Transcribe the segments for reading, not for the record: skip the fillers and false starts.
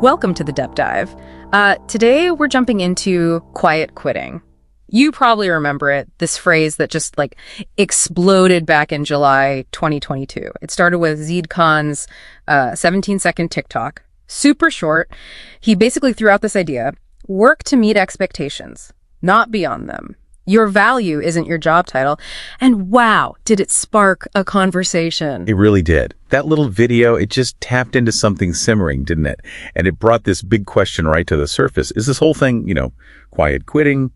Welcome to the Depth Dive. Today we're jumping into quiet quitting. You probably remember it, this phrase that just exploded back in July 2022. It started with Zeed Khan's 17-second TikTok, super short. He basically threw out this idea: work to meet expectations, not beyond them. Your value isn't your job title. And wow, did it spark a conversation. It really did. That little video, it just tapped into something simmering, didn't it? And it brought this big question right to the surface. Is this whole thing, quiet quitting?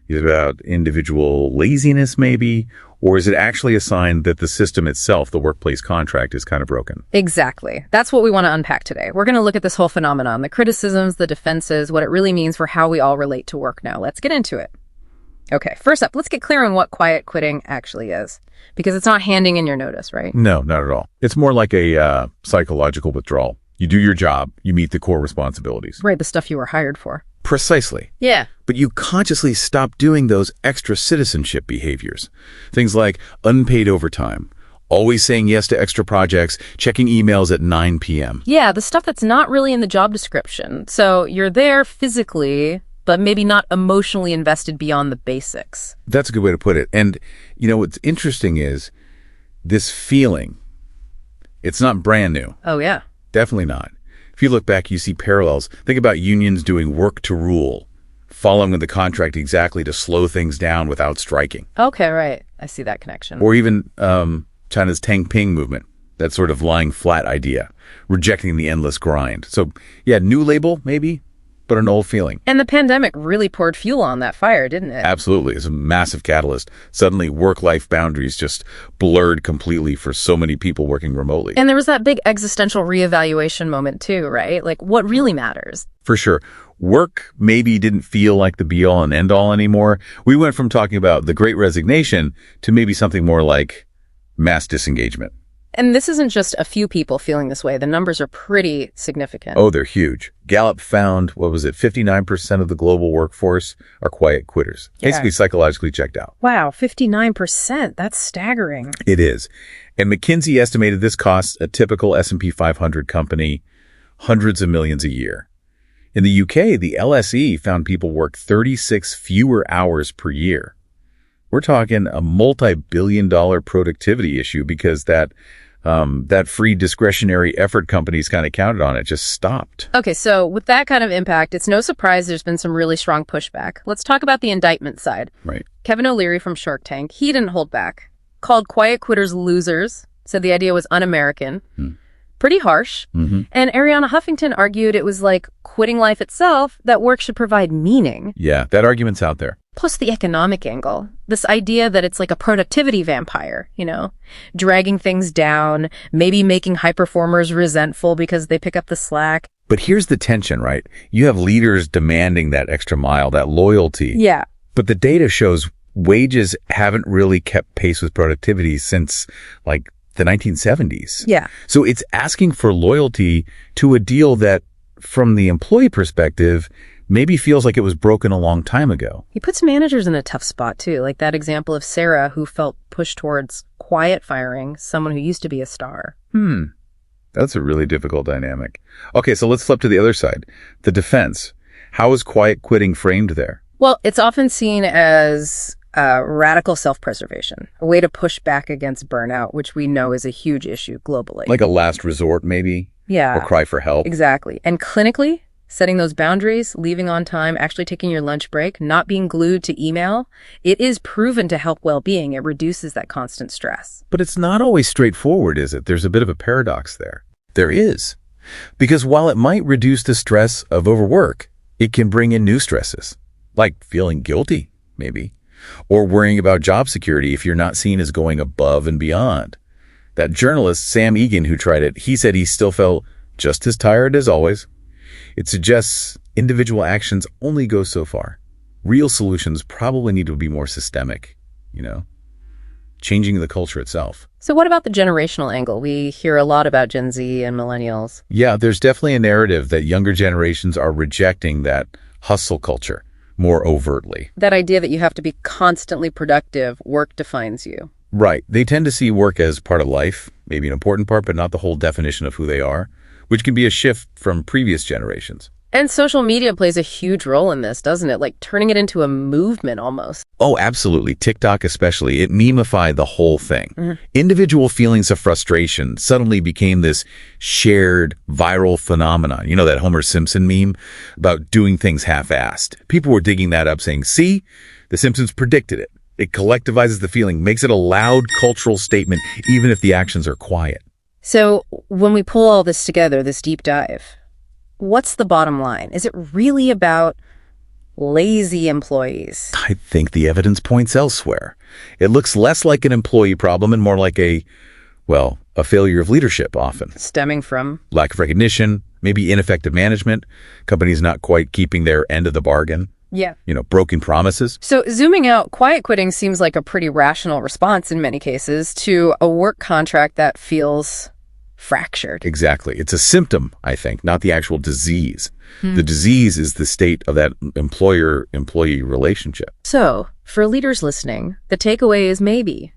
Is it about individual laziness maybe? Or is it actually a sign that the system itself, the workplace contract, is kind of broken? Exactly. That's what we want to unpack today. We're going to look at this whole phenomenon, the criticisms, the defenses, what it really means for how we all relate to work now. Let's get into it. Okay, first up, let's get clear on what quiet quitting actually is, because it's not handing in your notice, right? No, not at all. It's more like a psychological withdrawal. You do your job, you meet the core responsibilities. Right, the stuff you were hired for. Precisely. Yeah. But you consciously stop doing those extra citizenship behaviors. Things like unpaid overtime, always saying yes to extra projects, checking emails at 9 p.m. Yeah, the stuff that's not really in the job description. So you're there physically, but maybe not emotionally invested beyond the basics. That's a good way to put it. And, what's interesting is this feeling, it's not brand new. Oh, yeah. Definitely not. If you look back, you see parallels. Think about unions doing work to rule, following the contract exactly to slow things down without striking. Okay, right. I see that connection. Or even China's Tang Ping movement, that sort of lying flat idea, rejecting the endless grind. So, yeah, new label, maybe, but an old feeling. And the pandemic really poured fuel on that fire, didn't it? Absolutely. It's a massive catalyst. Suddenly, work-life boundaries just blurred completely for so many people working remotely. And there was that big existential reevaluation moment too, right? Like, what really matters? For sure. Work maybe didn't feel like the be-all and end-all anymore. We went from talking about the Great Resignation to maybe something more like mass disengagement. And this isn't just a few people feeling this way. The numbers are pretty significant. Oh, they're huge. Gallup found, 59% of the global workforce are quiet quitters. Yeah. Basically psychologically checked out. Wow, 59%. That's staggering. It is. And McKinsey estimated this costs a typical S&P 500 company hundreds of millions a year. In the UK, the LSE found people work 36 fewer hours per year. We're talking a multi-billion-dollar productivity issue because that free discretionary effort companies kind of counted on it just stopped. Okay, so with that kind of impact, it's no surprise there's been some really strong pushback. Let's talk about the indictment side. Right. Kevin O'Leary from Shark Tank, he didn't hold back. Called quiet quitters losers, said the idea was un-American. Pretty harsh. Mm-hmm. And Arianna Huffington argued it was like quitting life itself, that work should provide meaning. Yeah, that argument's out there. Plus the economic angle, this idea that it's like a productivity vampire, dragging things down, maybe making high performers resentful because they pick up the slack. But here's the tension, right? You have leaders demanding that extra mile, that loyalty. Yeah. But the data shows wages haven't really kept pace with productivity since the 1970s. Yeah. So it's asking for loyalty to a deal that, from the employee perspective, maybe feels like it was broken a long time ago. He puts managers in a tough spot, too, like that example of Sarah, who felt pushed towards quiet firing someone who used to be a star. That's a really difficult dynamic. Okay, so let's flip to the other side. The defense. How is quiet quitting framed there? Well, it's often seen as radical self-preservation, a way to push back against burnout, which we know is a huge issue globally. Like a last resort, maybe? Yeah. Or cry for help? Exactly. And clinically, setting those boundaries, leaving on time, actually taking your lunch break, not being glued to email, it is proven to help well-being. It reduces that constant stress. But it's not always straightforward, is it? There's a bit of a paradox there. There is. Because while it might reduce the stress of overwork, it can bring in new stresses, like feeling guilty, maybe, or worrying about job security if you're not seen as going above and beyond. That journalist, Sam Egan, who tried it, he said he still felt just as tired as always. It suggests individual actions only go so far. Real solutions probably need to be more systemic, changing the culture itself. So what about the generational angle? We hear a lot about Gen Z and millennials. Yeah, there's definitely a narrative that younger generations are rejecting that hustle culture more overtly. That idea that you have to be constantly productive, work defines you. Right. They tend to see work as part of life, maybe an important part, but not the whole definition of who they are. which can be a shift from previous generations. And social media plays a huge role in this, doesn't it? Like turning it into a movement almost. Oh, absolutely. TikTok especially, it memeified the whole thing. Individual feelings of frustration suddenly became this shared viral phenomenon. You know that Homer Simpson meme about doing things half-assed? People were digging that up saying, see, the Simpsons predicted it. It collectivizes the feeling, makes it a loud cultural statement, even if the actions are quiet. So when we pull all this together, this deep dive, what's the bottom line? Is it really about lazy employees? I think the evidence points elsewhere. It looks less like an employee problem and more like a failure of leadership often. Stemming from? Lack of recognition, maybe ineffective management, companies not quite keeping their end of the bargain. Yeah. Broken promises. So zooming out, quiet quitting seems like a pretty rational response in many cases to a work contract that feels fractured. Exactly. It's a symptom, I think, not the actual disease. The disease is the state of that employer-employee relationship. So, for leaders listening, the takeaway is maybe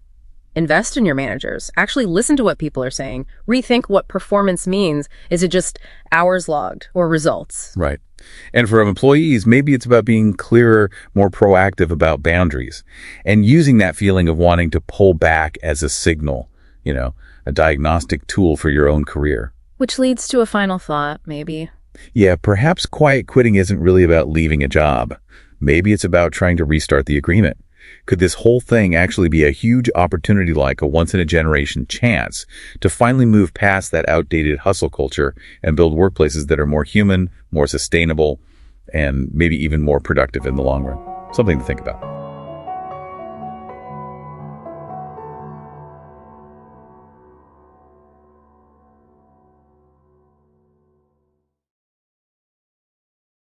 invest in your managers. Actually listen to what people are saying. Rethink what performance means. Is it just hours logged or results? Right. And for employees, maybe it's about being clearer, more proactive about boundaries and using that feeling of wanting to pull back as a signal, a diagnostic tool for your own career. Which leads to a final thought, maybe. Yeah, perhaps quiet quitting isn't really about leaving a job. Maybe it's about trying to restart the agreement. Could this whole thing actually be a huge opportunity, like a once-in-a-generation chance to finally move past that outdated hustle culture and build workplaces that are more human, more sustainable, and maybe even more productive in the long run? Something to think about.